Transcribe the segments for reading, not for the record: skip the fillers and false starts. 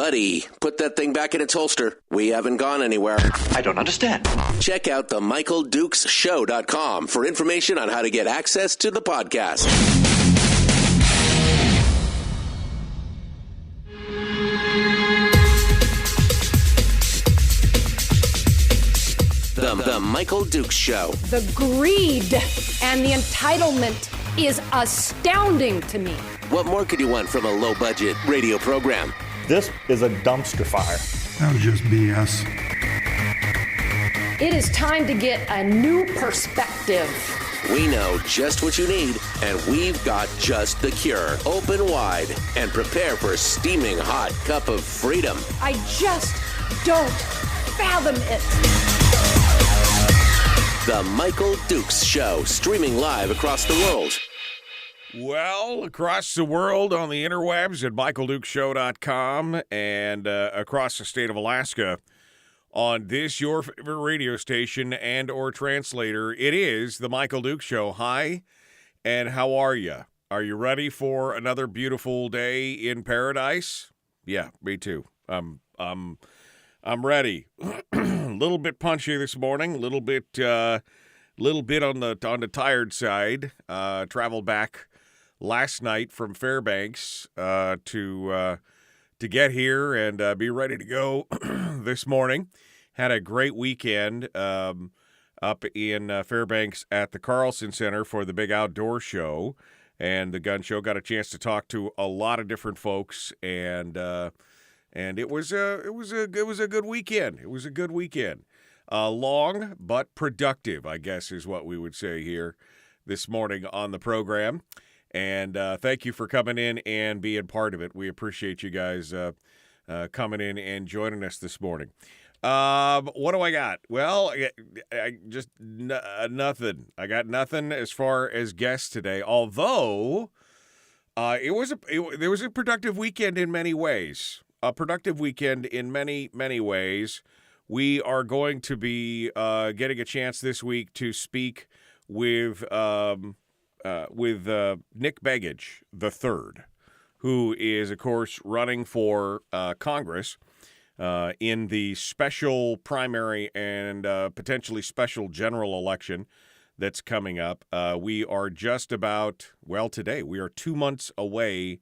Buddy, put that thing back in its holster. We haven't gone anywhere. I don't understand. Check out the MichaelDukesShow.com for information on how to get access to the podcast. The Michael Dukes Show. The greed and the entitlement is astounding to me. What more could you want from a low-budget radio program? This is a dumpster fire. That was just BS. It is time to get a new perspective. We know just what you need, and we've got just the cure. Open wide and prepare for a steaming hot cup of freedom. I just don't fathom it. The Michael Dukes Show, streaming live across the world. Well, across the world on the interwebs at MichaelDukesShow.com and across the state of Alaska on this, your favorite radio station and or translator, it is the Michael Dukes Show. Hi, and how are you? Are you ready for another beautiful day in paradise? Yeah, me too. I'm ready. A little bit punchy this morning. A little bit on the tired side. Traveled back last night from Fairbanks to get here and be ready to go this morning. Had a great weekend up in Fairbanks at the Carlson Center for the big outdoor show and the gun show. Got a chance to talk to a lot of different folks and it was a good weekend. It was a good weekend. Long but productive, I guess, is what we would say here this morning on the program. And thank you for coming in and being part of it. We appreciate you guys coming in and joining us this morning. What do I got? Well, I just nothing. I got nothing as far as guests today. Although there was a productive weekend in many ways. A productive weekend in many, many ways. We are going to be getting a chance this week to speak with Nick Begich III, who is, of course, running for Congress in the special primary and potentially special general election that's coming up. We are just about, today, we are 2 months away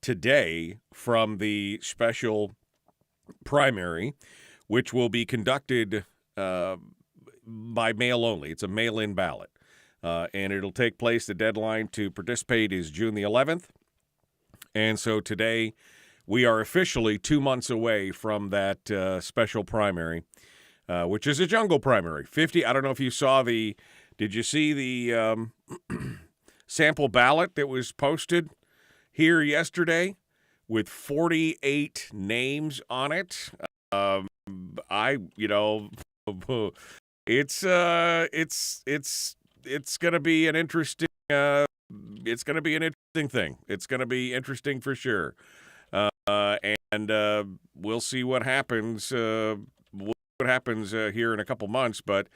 today from the special primary, which will be conducted by mail only. It's a mail-in ballot, and it'll take place. The deadline to participate is June the 11th, and so today we are officially 2 months away from that special primary, which is a jungle primary. 50. I don't know if you saw the. Did you see the sample ballot that was posted here yesterday with 48 names on it? It's gonna be an interesting thing. It's gonna be interesting for sure. And we'll see what happens. Here in a couple months, but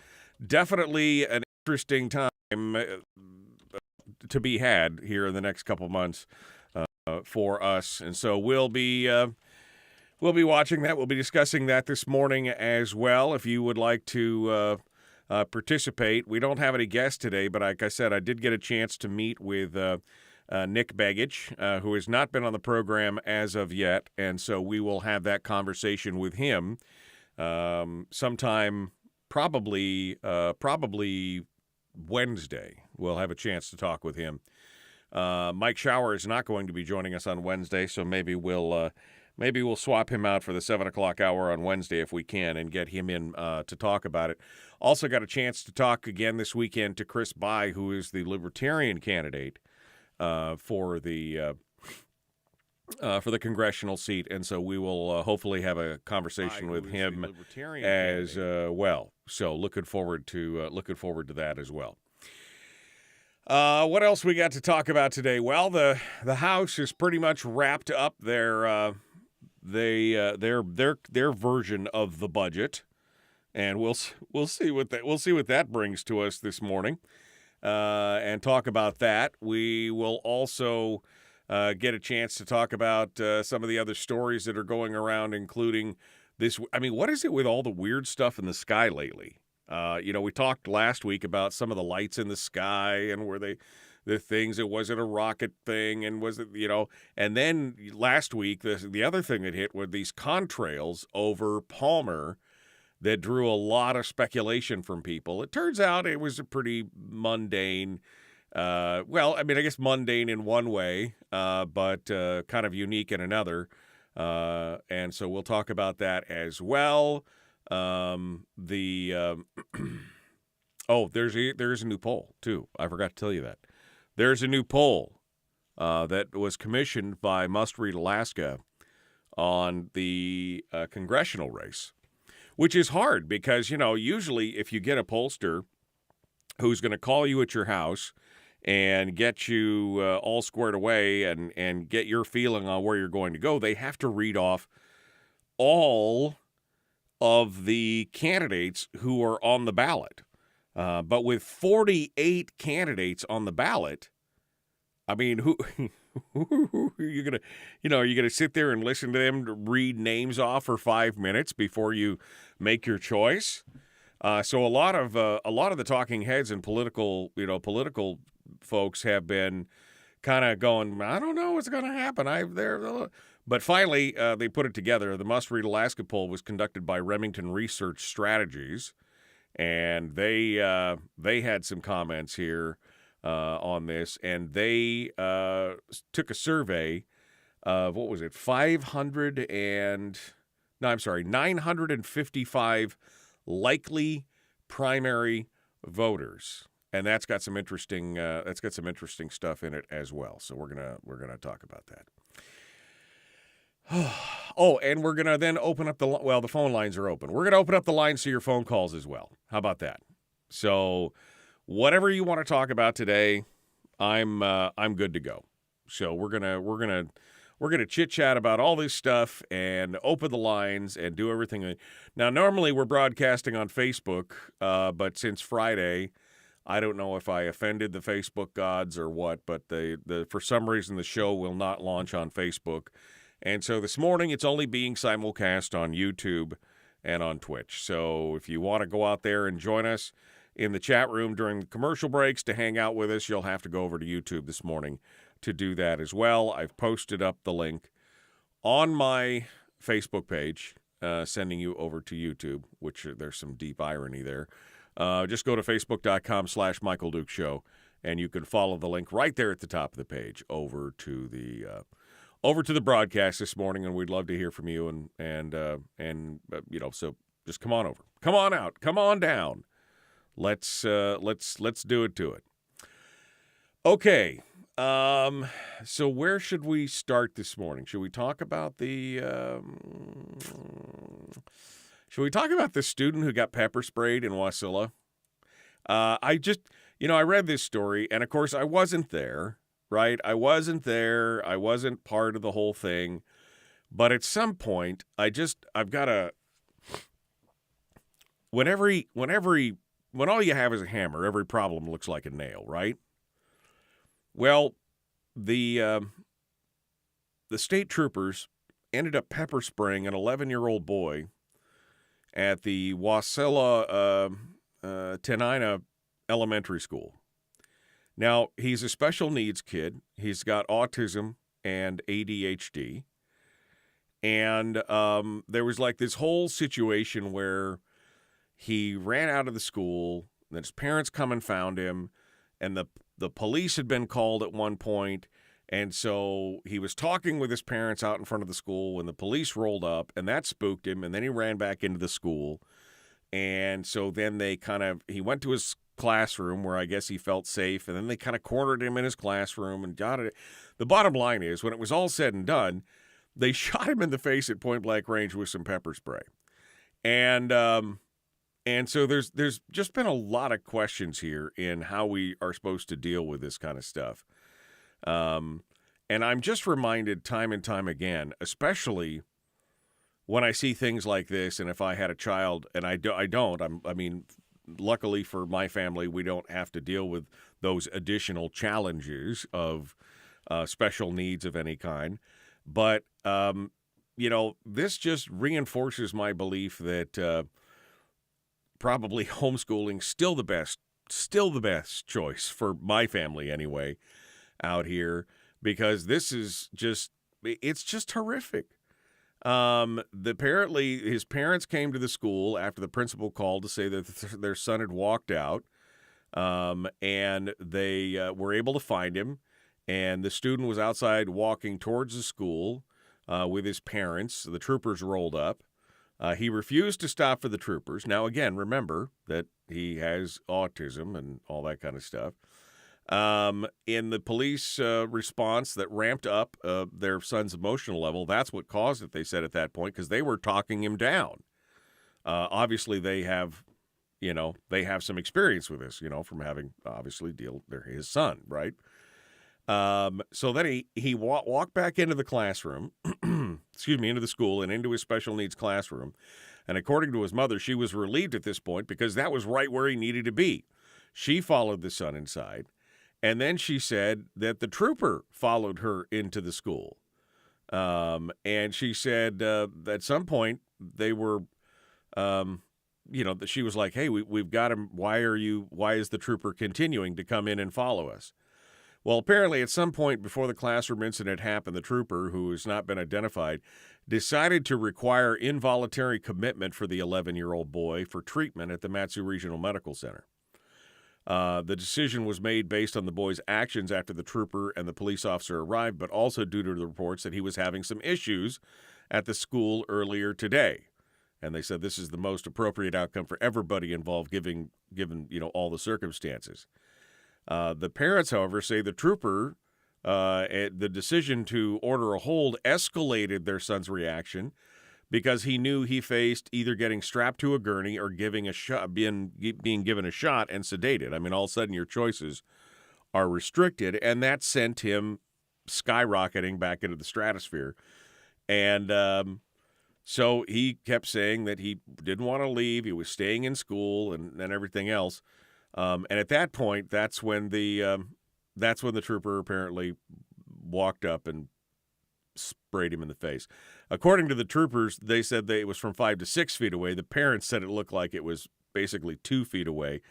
definitely an interesting time to be had here in the next couple months for us. And so we'll be watching that. We'll be discussing that this morning as well. If you would like to participate, we don't have any guests today, but like I said, I did get a chance to meet with Nick Begich, who has not been on the program as of yet, and so we will have that conversation with him sometime, probably Wednesday. We'll have a chance to talk with him. Mike Shower is not going to be joining us on Wednesday, so maybe we'll swap him out for the 7 o'clock hour on Wednesday if we can and get him in to talk about it. Also got a chance to talk again this weekend to Chris Bai, who is the Libertarian candidate for the congressional seat, and so we will hopefully have a conversation with him as well. So looking forward to that as well. What else we got to talk about today? Well, the House has pretty much wrapped up their version of the budget, and we'll see what that brings to us this morning, and talk about that. We will also get a chance to talk about some of the other stories that are going around, including this. I mean, what is it with all the weird stuff in the sky lately? We talked last week about some of the lights in the sky and the things. It wasn't a rocket thing, and was it, and then last week, the other thing that hit were these contrails over Palmer that drew a lot of speculation from people. It turns out it was a pretty mundane, I guess mundane in one way, but kind of unique in another. And so we'll talk about that as well. There's a new poll too. I forgot to tell you that. There's a new poll that was commissioned by Must Read Alaska on the congressional race, which is hard because, usually if you get a pollster who's going to call you at your house and get you all squared away and get your feeling on where you're going to go, they have to read off all of the candidates who are on the ballot. But with 48 candidates on the ballot, I mean, who are you gonna, are you gonna sit there and listen to them to read names off for 5 minutes before you make your choice? So a lot of the talking heads and political folks have been kind of going, I don't know what's going to happen. But finally, they put it together. The Must Read Alaska poll was conducted by Remington Research Strategies. And they had some comments here on this, and they took a survey of, 955 likely primary voters, and that's got some interesting stuff in it as well. So we're gonna talk about that. Oh, and we're going to then open up the phone lines are open. We're going to open up the lines to your phone calls as well. How about that? So whatever you want to talk about today, I'm good to go. So we're going to chit-chat about all this stuff and open the lines and do everything. Now, normally we're broadcasting on Facebook, but since Friday, I don't know if I offended the Facebook gods or what, but for some reason the show will not launch on Facebook. And so this morning, it's only being simulcast on YouTube and on Twitch. So if you want to go out there and join us in the chat room during the commercial breaks to hang out with us, you'll have to go over to YouTube this morning to do that as well. I've posted up the link on my Facebook page, sending you over to YouTube, which there's some deep irony there. Just go to facebook.com/Michael Duke Show, and you can follow the link right there at the top of the page over to the broadcast this morning, and we'd love to hear from you. So just come on over, come on out, come on down. Let's do it to it. Okay. So where should we start this morning? Should we talk about the student who got pepper sprayed in Wasilla? I read this story, and of course I wasn't there. Right? I wasn't there. I wasn't part of the whole thing. But at some point, when all you have is a hammer, every problem looks like a nail, right? Well, the state troopers ended up pepper spraying an 11-year-old boy at the Wasilla Tenina Elementary School. Now, he's a special needs kid. He's got autism and ADHD. And there was like this whole situation where he ran out of the school, then his parents come and found him, and the police had been called at one point, and so he was talking with his parents out in front of the school when the police rolled up, and that spooked him, and then he ran back into the school. And so then he went to his classroom where I guess he felt safe, and then they kind of cornered him in his classroom and got it. The bottom line is, when it was all said and done, they shot him in the face at point blank range with some pepper spray. And so there's just been a lot of questions here in how we are supposed to deal with this kind of stuff. And I'm just reminded time and time again, especially when I see things like this, and if I had a child, and I don't, luckily for my family, we don't have to deal with those additional challenges of special needs of any kind. But, this just reinforces my belief that probably homeschooling still the best choice for my family anyway out here, because it's just horrific. Apparently his parents came to the school after the principal called to say that their son had walked out, and they were able to find him, and the student was outside walking towards the school with his parents. The troopers rolled up. He refused to stop for the troopers. Now, again, remember that he has autism and all that kind of stuff. In the police response that ramped up their son's emotional level, that's what caused it, they said at that point, because they were talking him down. Obviously, they have some experience with this, from having, obviously, they're his son, right? So then he walked back into the classroom, into the school and into his special needs classroom. And according to his mother, she was relieved at this point because that was right where he needed to be. She followed the son inside. And then she said that the trooper followed her into the school. And she said at some point they were, that she was like, hey, we've got him. Why is the trooper continuing to come in and follow us? Well, apparently at some point before the classroom incident happened, the trooper, who has not been identified, decided to require involuntary commitment for the 11-year-old boy for treatment at the Mat-Su Regional Medical Center. The decision was made based on the boy's actions after the trooper and the police officer arrived, but also due to the reports that he was having some issues at the school earlier today. And they said this is the most appropriate outcome for everybody involved, given all the circumstances. The parents, however, say the trooper, the decision to order a hold escalated their son's reaction because he knew he faced either getting strapped to a gurney or being given a shot and sedated. I mean, all of a sudden your choices are restricted, and that sent him skyrocketing back into the stratosphere. And so he kept saying that he didn't want to leave. He was staying in school and everything else. And at that point, that's when the trooper apparently walked up and sprayed him in the face. According to the troopers, they said that it was from 5 to 6 feet away. The parents said it looked like it was basically 2 feet away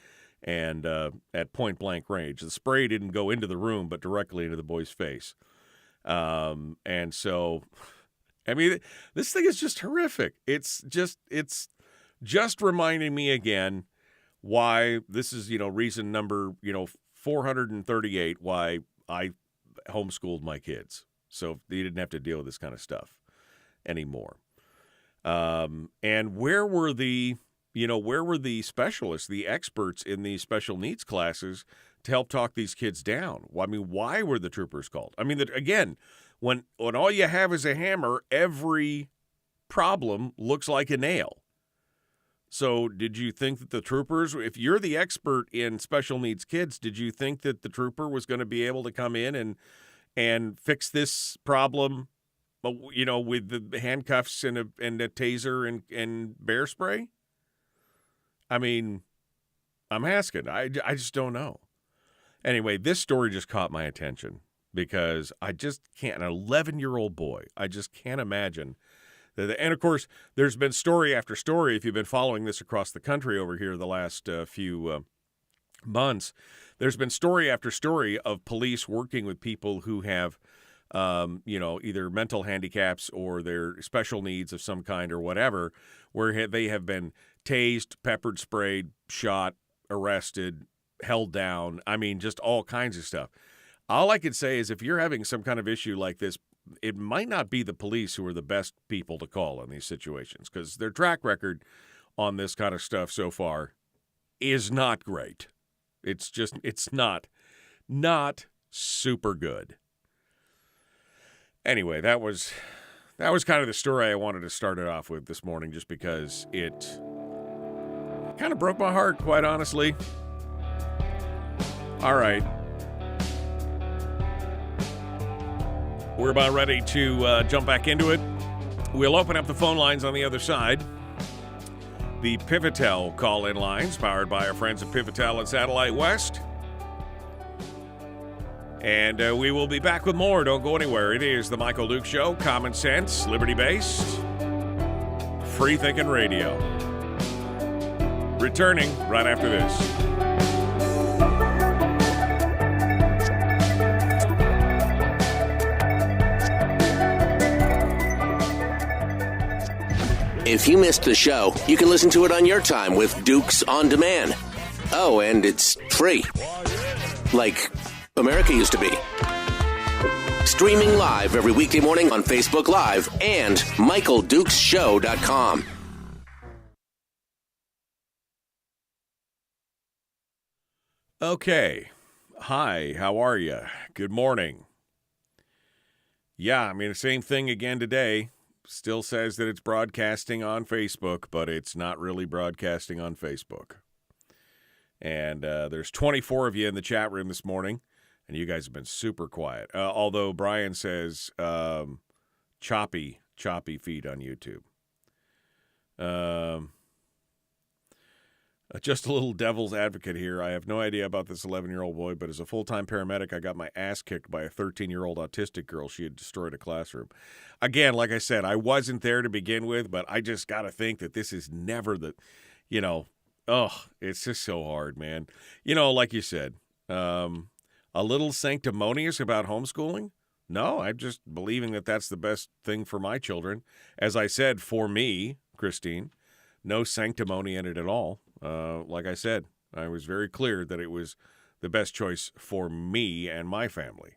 and at point blank range. The spray didn't go into the room, but directly into the boy's face. And so, I mean, this thing is just horrific. It's just reminding me again why this is, reason number, 438 why I homeschooled my kids. So they didn't have to deal with this kind of stuff anymore. And where were the specialists, the experts in these special needs classes to help talk these kids down? Well, I mean, why were the troopers called? I mean, again, when all you have is a hammer, every problem looks like a nail. So did you think that the troopers, if you're the expert in special needs kids, did you think that the trooper was going to be able to come in and fix this problem, with the handcuffs and a taser and bear spray? I mean, I'm asking. I just don't know. Anyway, this story just caught my attention because I just can't, an 11-year-old boy, I just can't imagine. And, of course, there's been story after story, if you've been following this across the country over here the last few months, there's been story after story of police working with people who have, either mental handicaps or their special needs of some kind or whatever, where they have been tased, peppered sprayed, shot, arrested, held down. I mean, just all kinds of stuff. All I can say is if you're having some kind of issue like this, it might not be the police who are the best people to call in these situations because their track record on this kind of stuff so far is not great. It's not super good. Anyway, that was kind of the story I wanted to start it off with this morning just because it kind of broke my heart, quite honestly. All right. We're about ready to jump back into it. We'll open up the phone lines on the other side. The Pivotel call-in lines, powered by our friends at Pivotel and Satellite West. And we will be back with more. Don't go anywhere. It is the Michael Duke Show. Common sense, liberty-based, free-thinking radio. Returning right after this. If you missed the show, you can listen to it on your time with Dukes On Demand. Oh, and it's free. Like America used to be. Streaming live every weekday morning on Facebook Live and MichaelDukesShow.com. Okay. Hi, how are you? Good morning. Yeah, I mean, the same thing again today. Still says that it's broadcasting on Facebook, but it's not really broadcasting on Facebook. And there's 24 of you in the chat room this morning, and you guys have been super quiet. Although Brian says choppy feed on YouTube. Just a little devil's advocate here. I have no idea about this 11-year-old boy, but as a full-time paramedic, I got my ass kicked by a 13-year-old autistic girl. She had destroyed a classroom. Again, like I said, I wasn't there to begin with, but I just got to think that this is never the, it's just so hard, man. Like you said, a little sanctimonious about homeschooling? No, I'm just believing that that's the best thing for my children. As I said, for me, Christine, no sanctimony in it at all. Like I said, I was very clear that it was the best choice for me and my family.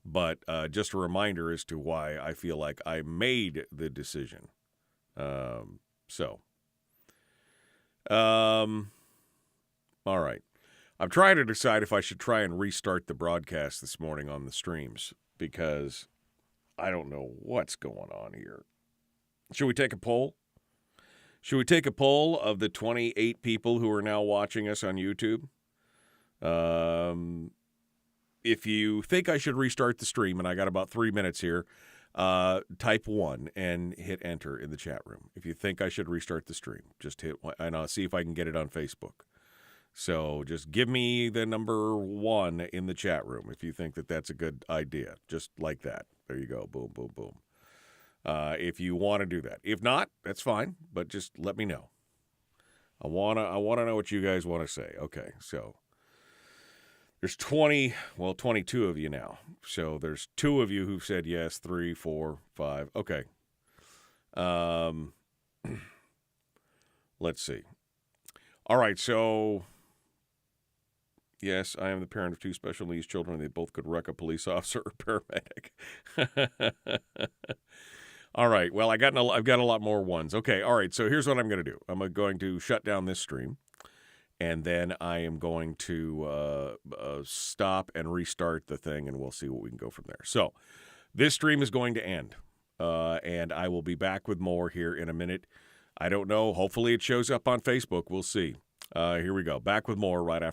But just a reminder as to why I feel like I made the decision. All right. I'm trying to decide if I should try and restart the broadcast this morning on the streams because I don't know what's going on here. Should we take a poll? Should we take a poll of the 28 people who are now watching us on YouTube? If you think I should restart the stream, and I got about 3 minutes here, type 1 and hit enter in the chat room. If you think I should restart the stream, just hit 1, and I'll see if I can get it on Facebook. So just give me the number 1 in the chat room if you think that that's a good idea. Just like that. There you go. Boom, boom, boom. If you want to do that. If not, that's fine, but just let me know. I want to know what you guys want to say. Okay, so there's 22 of you now. So there's 2 of you who've said yes, 3, 4, 5. Okay. Let's see. All right, so yes, I am the parent of 2 special needs children. They both could wreck a police officer or paramedic. All right. Well, I've got a lot more ones. Okay. All right. So here's what I'm going to do. I'm going to shut down this stream, and then I am going to stop and restart the thing, and we'll see what we can go from there. So this stream is going to end, and I will be back with more here in a minute. I don't know. Hopefully it shows up on Facebook. We'll see. Here we go. Back with more right after.